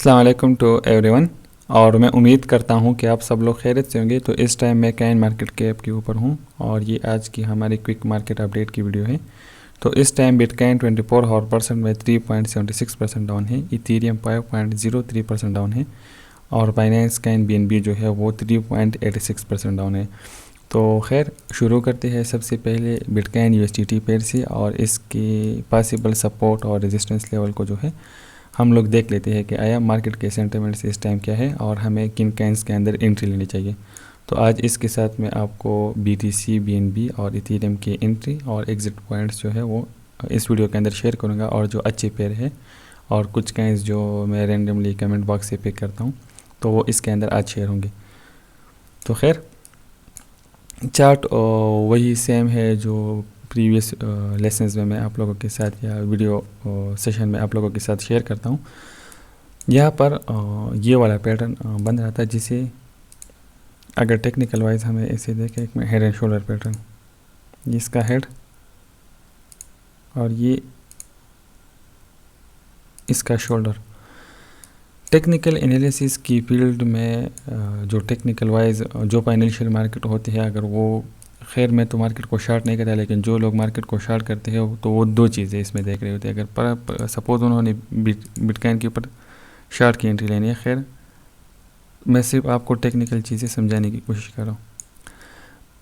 अस्सलाम वालेकुम to everyone. और मैं उम्मीद करता हूं कि आप सब लोग खैरियत से होंगे। तो इस टाइम मैं कैन मार्केट कैप के ऊपर हूं और ये आज की हमारी क्विक मार्केट अपडेट की वीडियो है। तो इस टाइम बिटकॉइन 24 आवर परसेंट में 3.76% डाउन है, इथेरियम 5.03% डाउन है और बाइनेंस कैन BNB जो है वो 3.86% डाउन है। तो खैर शुरू करते हैं सबसे पहले बिटकॉइन USDT पेयर से और इसकी पॉसिबल सपोर्ट और रेजिस्टेंस लेवल को जो है हम लोग देख लेते हैं कि आया मार्केट के सेंटिमेंट्स इस टाइम क्या है और हमें किन कैंस के अंदर एंट्री लेनी चाहिए। तो आज इसके साथ मैं आपको BTC, BNB और इथेरियम की एंट्री और एग्जिट पॉइंट्स जो है वो इस वीडियो के अंदर शेयर करूंगा और जो अच्छे पेयर है और कुछ कैंस जो मैं रेंडमली कमेंट बॉक्स से पिक करता हूँ तो वो इसके अंदर आज शेयर होंगे। तो खैर चार्ट वही सेम है जो प्रीवियस लेसन्स में मैं आप लोगों के साथ या वीडियो सेशन में आप लोगों के साथ शेयर करता हूँ। यहाँ पर ये वाला पैटर्न बन रहा था जिसे अगर टेक्निकल वाइज हमें इसे देखें, एक में हेड एंड शोल्डर पैटर्न, ये इसका हेड और ये इसका शोल्डर। टेक्निकल एनालिसिस की फील्ड में जो टेक्निकल वाइज जो फाइनेंशियल मार्केट होती है, अगर वो खैर मैं तो मार्केट को शार्ट नहीं करता, लेकिन जो लोग मार्केट को शार्ट करते हैं तो वो दो चीज़ें इसमें देख रहे होते हैं। अगर सपोज उन्होंने बिटकॉइन के ऊपर शार्ट की एंट्री लेनी है, खैर मैं सिर्फ आपको टेक्निकल चीज़ें समझाने की कोशिश कर रहा हूँ।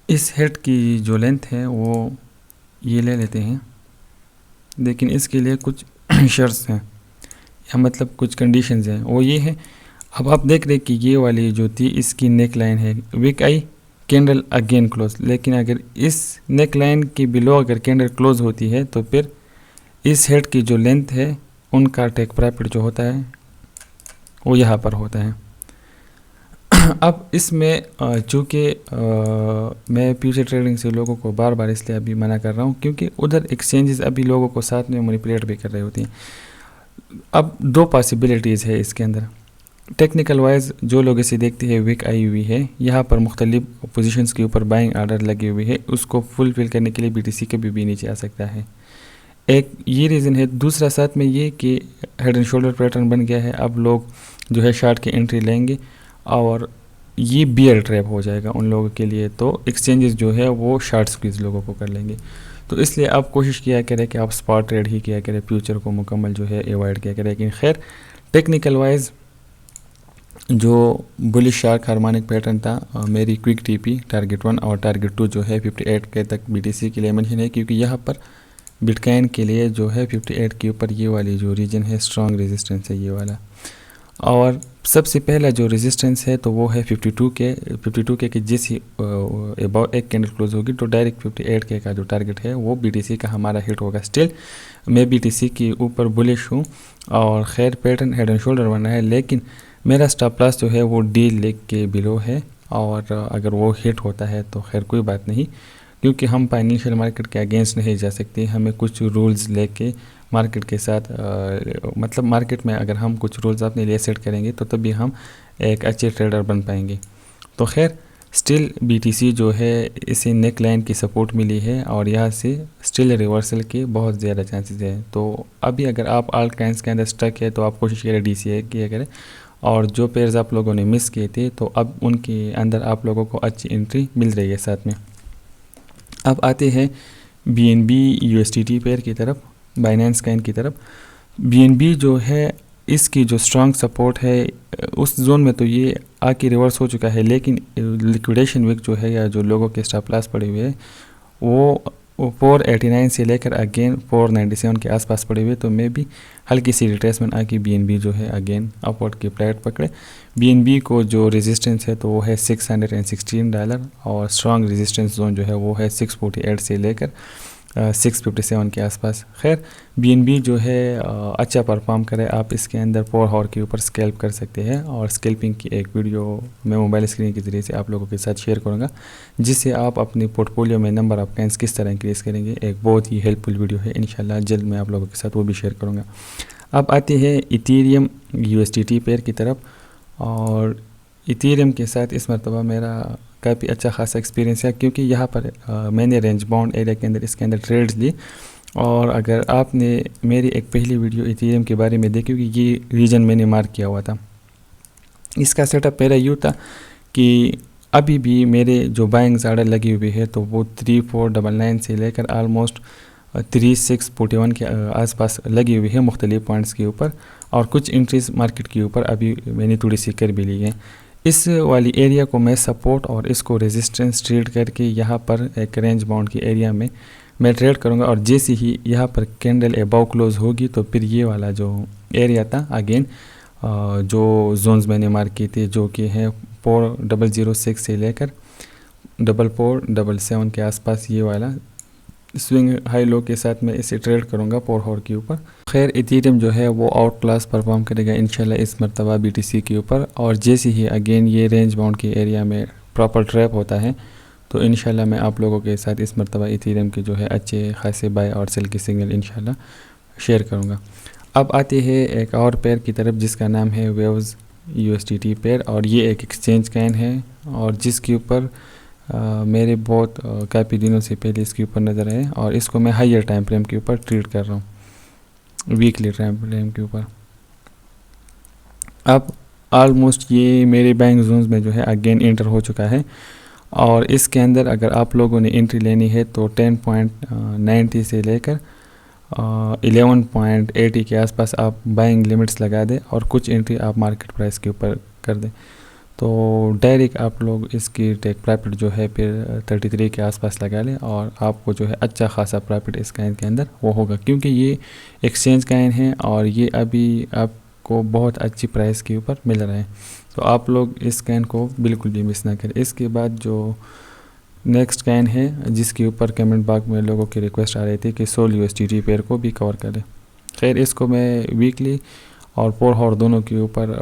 इस हेड की जो लेंथ है वो ये ले लेते हैं, लेकिन इसके लिए कुछ शर्ट्स हैं या मतलब कुछ कंडीशंस हैं, वो ये है। अब आप देख रहे कि ये वाली जो थी इसकी नेक लाइन है weak I candle again close, लेकिन अगर इस नेक लाइन के बिलो अगर कैंडल क्लोज होती है तो फिर इस हेड की जो लेंथ है उनका टेक प्रॉफिट जो होता है वो यहाँ पर होता है। अब इसमें चूँकि मैं फ्यूचर ट्रेडिंग से लोगों को बार बार इसलिए अभी मना कर रहा हूँ क्योंकि उधर एक्सचेंजेस अभी लोगों को साथ में मैनिपुलेट भी कर रही होती हैं। अब दो पॉसिबिलिटीज़ है इसके अंदर। टेक्निकल वाइज जो लोग इसे देखते हैं वीक आई हुई है, यहाँ पर मुख्तलिफ पोजीशंस के ऊपर बाइंग आर्डर लगे हुए है, उसको फुलफिल करने के लिए BTC कभी भी नीचे आ सकता है। एक ये रीज़न है। दूसरा साथ में ये कि हेड एंड शोल्डर पैटर्न बन गया है, अब लोग जो है शार्ट की एंट्री लेंगे और ये बियर ट्रैप हो जाएगा उन लोगों के लिए, तो एक्सचेंजेस जो है वो शार्ट स्क्वीज लोगों को कर लेंगे। तो इसलिए आप कोशिश किया करें कि आप स्पॉट ट्रेड ही किया करें, फ्यूचर को मुकम्मल जो है अवॉइड किया करें। लेकिन खैर टेक्निकल वाइज जो बुलिश शार्क हार्मोनिक पैटर्न था, मेरी क्विक TP टारगेट 1 और टारगेट 2 जो है 58 के तक BTC के लिए मेंशन है, क्योंकि यहाँ पर बिटकॉइन के लिए जो है 58 के ऊपर ये वाली जो रीजन है स्ट्रॉन्ग रेजिस्टेंस है ये वाला। और सबसे पहला जो रेजिस्टेंस है तो वो है 52 के कि जिस ही अबाउट एक कैंडल क्लोज होगी तो डायरेक्ट 58 के का जो टारगेट है वो BTC का हमारा हिट होगा। स्टिल मैं BTC के ऊपर बुलिश हूँ और खैर पैटर्न हेड एंड शोल्डर बना है, लेकिन मेरा स्टॉप लॉस जो है वो D लेग के बिलो है और अगर वो हिट होता है तो खैर कोई बात नहीं, क्योंकि हम फाइनेंशियल मार्केट के अगेंस्ट नहीं जा सकते। हमें कुछ रूल्स लेके मार्केट के साथ मतलब मार्केट में अगर हम कुछ रूल्स अपने लिए सेट करेंगे तो तभी हम एक अच्छे ट्रेडर बन पाएंगे। तो खैर स्टिल BTC जो है इसे नेक लाइन की सपोर्ट मिली है और यहाँ से स्टिल रिवर्सल के बहुत ज़्यादा चांसेस हैं। तो अभी अगर आप आल्ट कॉइन्स के अंदर स्टक है तो आप कोशिश करें DCA किया करें, और जो पेयर्स आप लोगों ने मिस किए थे तो अब उनके अंदर आप लोगों को अच्छी एंट्री मिल रही है साथ में। अब आते हैं BNB USDT पेयर की तरफ, बाइनेंस कैन की तरफ। BNB जो है इसकी जो स्ट्रॉन्ग सपोर्ट है उस जोन में तो ये आके रिवर्स हो चुका है, लेकिन लिक्विडेशन वीक जो है या जो लोगों के स्टॉप लॉस पड़े हुए हैं वो 489 से लेकर अगेन 497 के आसपास पड़े हुए। तो मैं भी हल्की सी रिट्रेसमेंट आके BNB जो है अगेन अपवर्ड की फ्लैट पकड़े। BNB को जो रेजिस्टेंस है तो वो है $616 और स्ट्रॉन्ग रेजिस्टेंस जोन जो है वो है 648 से लेकर 657 के आसपास। खैर BNB जो है अच्छा परफॉर्म करे, आप इसके अंदर 4 आवर के ऊपर स्कैल्प कर सकते हैं और स्कैल्पिंग की एक वीडियो मैं मोबाइल स्क्रीन के ज़रिए से आप लोगों के साथ शेयर करूंगा, जिससे आप अपने पोर्टफोलियो में नंबर ऑफ कैंस किस तरह इंक्रीज़ करेंगे। एक बहुत ही हेल्पफुल वीडियो है, इंशाल्लाह जल्द मैं आप लोगों के साथ वो भी शेयर करूँगा। अब आते हैं इथेरियम USDT पेयर की तरफ, और इथेरियम के साथ इस मरतबा मेरा काफ़ी अच्छा खासा एक्सपीरियंस है, क्योंकि यहाँ पर मैंने रेंज बाउंड एरिया के अंदर इसके अंदर ट्रेड्स ली और अगर आपने मेरी एक पहली वीडियो इथेरियम के बारे में देखी होगी, ये रीजन मैंने मार्क किया हुआ था। इसका सेटअप मेरा यूँ था कि अभी भी मेरे जो बाइंग्स आर्डर लगी हुई है तो वो 3499 से लेकर आलमोस्ट 3641 के आसपास लगी हुई है मुख्तलिफ पॉइंट्स के ऊपर, और कुछ इंट्रीज मार्केट के ऊपर अभी मैंने थोड़ी सी कर भी ली है। इस वाली एरिया को मैं सपोर्ट और इसको रेजिस्टेंस ट्रेड करके यहाँ पर एक रेंज बाउंड की एरिया में मैं ट्रेड करूँगा, और जैसे ही यहाँ पर कैंडल अबाव क्लोज होगी तो फिर ये वाला जो एरिया था अगेन जो जोन्स मैंने मार्क किए थे जो कि है 4006 से लेकर 4477 के आसपास, ये वाला स्विंग हाई लो के साथ मैं इसे ट्रेड करूँगा पर हॉर के ऊपर। खैर इथेरियम जो है वो आउट क्लास परफॉर्म करेगा इंशाल्लाह इस मरतबा BTC के ऊपर, और जैसे ही अगेन ये रेंज बाउंड के एरिया में प्रॉपर ट्रैप होता है तो इंशाल्लाह मैं आप लोगों के साथ इस मरतबा इथेरियम के जो है अच्छे खासे बाय और सेल के सिग्नल इंशाल्लाह शेयर करूँगा। अब आते हैं एक और पेयर की तरफ जिसका नाम है वेव्स USDT पेयर, और ये एक एक्सचेंज कैन है और जिसके ऊपर मेरे बहुत काफ़ी दिनों से पहले इसके ऊपर नज़र आए, और इसको मैं हायर टाइम फ्रेम के ऊपर ट्रीट कर रहा हूँ, वीकली टाइम फ्रेम के ऊपर। अब ऑलमोस्ट ये मेरे बाइंग जोन्स में जो है अगेन एंटर हो चुका है, और इसके अंदर अगर आप लोगों ने एंट्री लेनी है तो 10.90 से लेकर 11.80 के आसपास आप बाइंग लिमिट्स लगा दें और कुछ एंट्री आप मार्केट प्राइस के ऊपर कर दें, तो डायरेक्ट आप लोग इसकी टेक प्रॉफिट जो है फिर 33 के आसपास लगा लें, और आपको जो है अच्छा खासा प्रॉफिट इस काइन के अंदर वो होगा, क्योंकि ये एक्सचेंज काइन है और ये अभी आपको बहुत अच्छी प्राइस के ऊपर मिल रहा है, तो आप लोग इस काइन को बिल्कुल भी मिस ना करें। इसके बाद जो नेक्स्ट काइन है जिसके ऊपर कमेंट बॉक्स में लोगों की रिक्वेस्ट आ रही थी कि सोल USDT पेयर को भी कवर करें। खैर इसको मैं वीकली और पर हॉर दोनों के ऊपर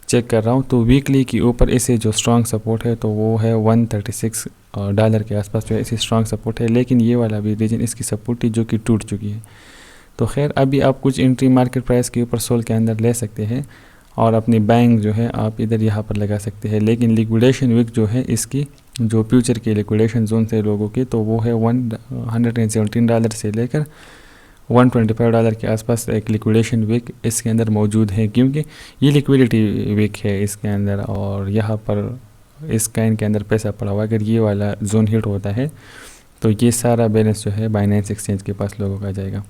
चेक कर रहा हूँ, तो वीकली के ऊपर इसे जो स्ट्रॉन्ग सपोर्ट है तो वो है $136 के आसपास जो है इसे स्ट्रॉन्ग सपोर्ट है, लेकिन ये वाला भी रीजन इसकी सपोर्ट थी जो कि टूट चुकी है। तो खैर अभी आप कुछ एंट्री मार्केट प्राइस के ऊपर सोल के अंदर ले सकते हैं और अपनी बाइंग जो है आप इधर यहाँ पर लगा सकते हैं, लेकिन लिक्विडेशन वीक जो है इसकी जो फ्यूचर के लिक्विडेशन जोन से लोगों की तो वो है $117 से लेकर $125 के आसपास एक लिक्विडेशन वीक इसके अंदर मौजूद है, क्योंकि ये लिक्विडिटी वीक है इसके अंदर, और यहाँ पर इस काइन के अंदर पैसा पड़ा हुआ। अगर ये वाला जोन हिट होता है तो ये सारा बैलेंस जो है बाइनेंस एक्सचेंज के पास लोगों का जाएगा।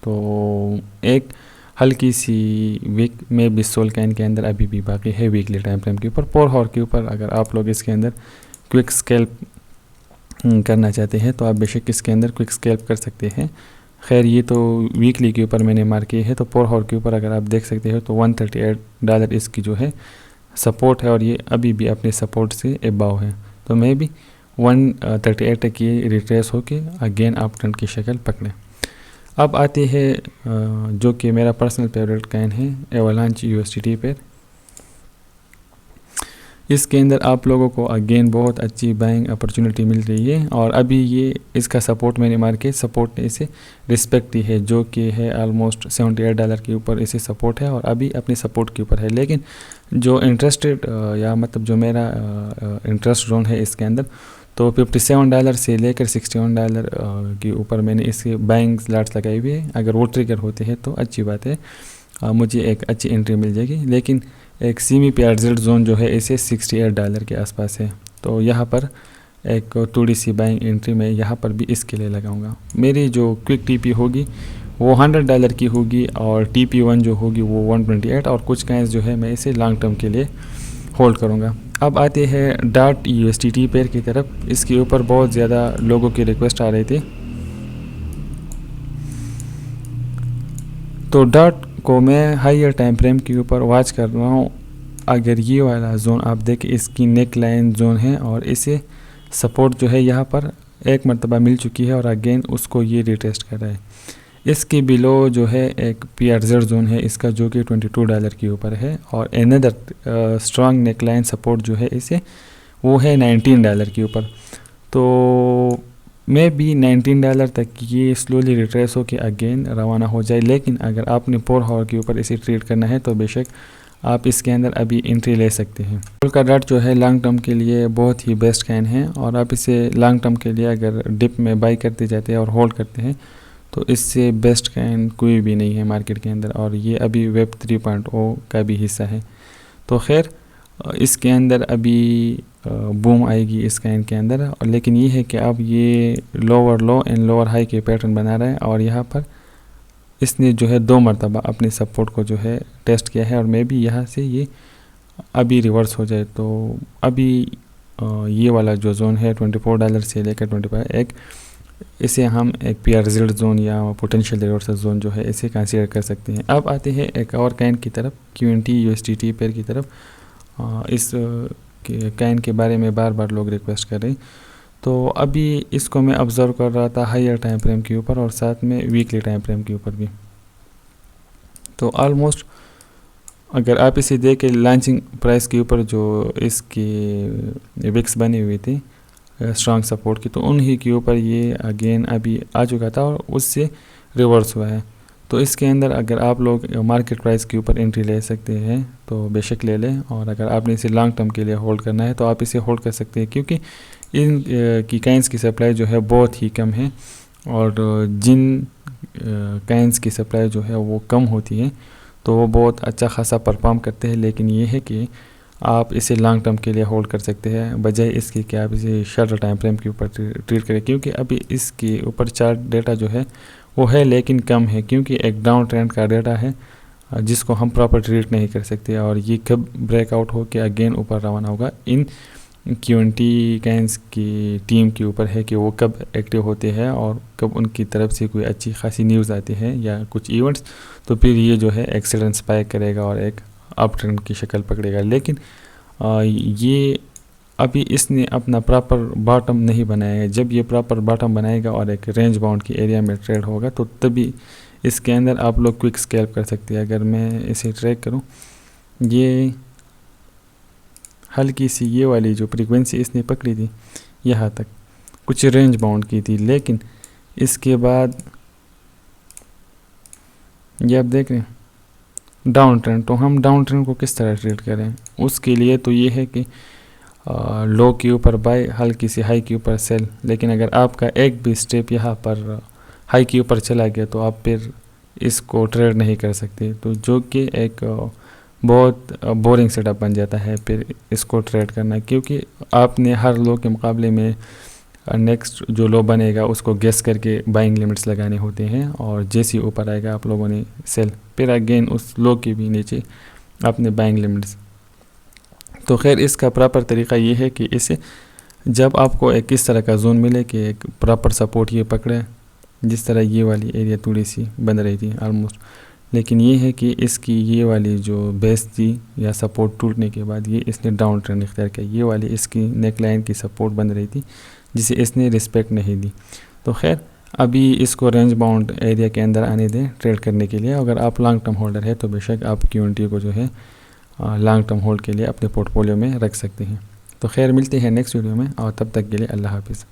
तो एक हल्की सी वीक में भी सोल काइन के अंदर अभी भी बाकी है वीकली टाइम फ्रेम के ऊपर। पर हॉर के ऊपर अगर आप लोग इसके अंदर क्विक स्कैल्प करना चाहते हैं तो आप बेशक इसके अंदर क्विक स्कैल्प कर सकते हैं। खैर ये तो वीकली के ऊपर मैंने मार्क किए है, तो पर हॉर के ऊपर अगर आप देख सकते हो तो $138 इसकी जो है सपोर्ट है, और ये अभी भी अपने सपोर्ट से अबाव है, तो मैं भी 138 तक ये रिट्रेस होके अगेन अप ट्रेंड की शक्ल पकड़े। अब आते हैं जो कि मेरा पर्सनल फेवरेट काइन है एवलांच USDT पेयर। इसके अंदर आप लोगों को अगेन बहुत अच्छी बाइंग अपॉर्चुनिटी मिल रही है, और अभी ये इसका सपोर्ट मैंने मार के सपोर्ट ने इसे रिस्पेक्ट दी है जो कि है ऑलमोस्ट $78 के ऊपर इसे सपोर्ट है, और अभी अपने सपोर्ट के ऊपर है। लेकिन जो इंटरेस्टेड या मतलब जो मेरा इंटरेस्ट जोन है इसके अंदर तो $57 से लेकर $61 के ऊपर मैंने इसके बाइंग स्लॉट्स लगाई हुई है। अगर वो ट्रिगर होते हैं तो अच्छी बात है, मुझे एक अच्छी एंट्री मिल जाएगी। लेकिन एक CME/PRZ जोन जो है इसे $68 के आसपास है, तो यहाँ पर एक थोड़ी सी बाइंग एंट्री मैं यहाँ पर भी इसके लिए लगाऊंगा। मेरी जो क्विक TP होगी वो $100 की होगी, और TP1 जो होगी वो 128, और कुछ काइंस जो है मैं इसे लॉन्ग टर्म के लिए होल्ड करूँगा। अब आते हैं डार्ट USDT पेयर की तरफ। इसके ऊपर बहुत ज़्यादा लोगों की रिक्वेस्ट आ रही थी, तो डार्ट को मैं हायर टाइम फ्रेम के ऊपर वॉच कर रहा हूँ। अगर ये वाला जोन आप देखें इसकी नेक लाइन जोन है, और इसे सपोर्ट जो है यहाँ पर एक मरतबा मिल चुकी है और अगेन उसको ये रिटेस्ट कर रहा है। इसके बिलो जो है एक PRZ जोन है इसका जो कि $22 के ऊपर है, और another strong neck line support जो है इसे वो है $19 के ऊपर। तो मैं भी $19 तक ये स्लोली रिट्रेस हो के अगेन रवाना हो जाए। लेकिन अगर आपने पर हॉर के ऊपर इसे ट्रेड करना है तो बेशक आप इसके अंदर अभी एंट्री ले सकते हैं। पोल्का डॉट जो है लॉन्ग टर्म के लिए बहुत ही बेस्ट काइन है, और आप इसे लॉन्ग टर्म के लिए अगर डिप में बाई करते जाते हैं और होल्ड करते हैं तो इससे बेस्ट कैन कोई भी नहीं है मार्केट के अंदर, और ये अभी वेब 3.0 का भी हिस्सा है। तो खैर इसके अंदर अभी बूम आएगी इस कैन के अंदर, और लेकिन ये है कि अब ये lower low and lower high के पैटर्न बना रहा है, और यहाँ पर इसने जो है 2 मरतबा अपने सपोर्ट को जो है टेस्ट किया है, और मैं भी यहाँ से ये अभी रिवर्स हो जाए तो अभी ये वाला जो जोन है $24 से लेकर 25 इसे हम एक PR रिजल्ट जोन या पोटेंशियल रिवर्सल जोन जो है इसे कंसीडर कर सकते हैं। अब आते हैं एक और कैन की तरफ, QNT USDT पेयर की तरफ। इस कैन के बारे में बार बार लोग रिक्वेस्ट कर रहे हैं, तो अभी इसको मैं ऑब्ज़र्व कर रहा था हायर टाइम फ्रेम के ऊपर और साथ में वीकली टाइम फ्रेम के ऊपर भी। तो ऑलमोस्ट अगर आप इसे देखें लॉन्चिंग प्राइस के ऊपर जो इसकी विक्स बनी हुई थी स्ट्रॉन्ग सपोर्ट की, तो उन्हीं के ऊपर ये अगेन अभी आ चुका था और उससे रिवर्स हुआ है। तो इसके अंदर अगर आप लोग मार्केट प्राइस के ऊपर एंट्री ले सकते हैं तो बेशक ले लें, और अगर आपने इसे लॉन्ग टर्म के लिए होल्ड करना है तो आप इसे होल्ड कर सकते हैं, क्योंकि इन की काइंस की सप्लाई जो है बहुत ही कम है, और जिन काइंस की सप्लाई जो है वो कम होती है तो वो बहुत अच्छा खासा परफॉर्म करते हैं। लेकिन ये है कि आप इसे लॉन्ग टर्म के लिए होल्ड कर सकते हैं बजाय इसके कि आप इसे शॉर्टर टाइम फ्रेम के ऊपर ट्रीट करें, क्योंकि अभी इसके ऊपर चार्ट डेटा जो है वो है लेकिन कम है, क्योंकि एक डाउन ट्रेंड का डेटा है जिसको हम प्रॉपर ट्रीट नहीं कर सकते, और ये कब ब्रेकआउट हो के अगेन ऊपर रवाना होगा इन QNT कैंस की टीम के ऊपर है कि वो कब एक्टिव होते हैं और कब उनकी तरफ से कोई अच्छी खासी न्यूज़ आती है या कुछ इवेंट्स, तो फिर ये जो है एक्सीलेंट स्पाइक करेगा और एक अप ट्रेंड की शक्ल पकड़ेगा। लेकिन ये अभी इसने अपना प्रॉपर बॉटम नहीं बनाया है। जब ये प्रॉपर बॉटम बनाएगा और एक रेंज बाउंड की एरिया में ट्रेड होगा तो तभी इसके अंदर आप लोग क्विक स्कैल्प कर सकते हैं। अगर मैं इसे ट्रैक करूं, ये हल्की सी ये वाली जो फ्रीक्वेंसी इसने पकड़ी थी यहाँ तक कुछ रेंज बाउंड की थी, लेकिन इसके बाद ये आप देख रहे हैं डाउन ट्रेंड। तो हम डाउन ट्रेंड को किस तरह ट्रीट करें, उसके लिए तो ये है कि लो के ऊपर बाय, हल्की सी हाई के ऊपर सेल। लेकिन अगर आपका एक भी स्टेप यहाँ पर हाई के ऊपर चला गया तो आप फिर इसको ट्रेड नहीं कर सकते, तो जो कि एक बहुत बोरिंग सेटअप बन जाता है फिर इसको ट्रेड करना, क्योंकि आपने हर लो के मुकाबले में नेक्स्ट जो लो बनेगा उसको गेस करके बाइंग लिमिट्स लगाने होते हैं, और जैसे ही ऊपर आएगा आप लोगों ने सेल, फिर अगेन उस लो के भी नीचे आपने बाइंग लिमिट्स। तो खैर इसका प्रॉपर तरीका ये है कि इसे जब आपको एक इस तरह का जोन मिले कि एक प्रॉपर सपोर्ट ये पकड़े, जिस तरह ये वाली एरिया थोड़ी सी बंद रही थी ऑलमोस्ट, लेकिन ये है कि इसकी ये वाली जो बेस थी या सपोर्ट टूटने के बाद ये इसने डाउन ट्रेंड इख्तियार किया। ये वाली इसकी नेक लाइन की सपोर्ट बन रही थी जिसे इसने रिस्पेक्ट नहीं दी। तो खैर अभी इसको रेंज बाउंड एरिया के अंदर आने दें ट्रेड करने के लिए। अगर आप लॉन्ग टर्म होल्डर है तो बेशक आप QNT को जो है लॉन्ग टर्म होल्ड के लिए अपने पोर्टफोलियो में रख सकते हैं। तो खैर मिलते हैं नेक्स्ट वीडियो में, और तब तक के लिए अल्लाह हाफिज़।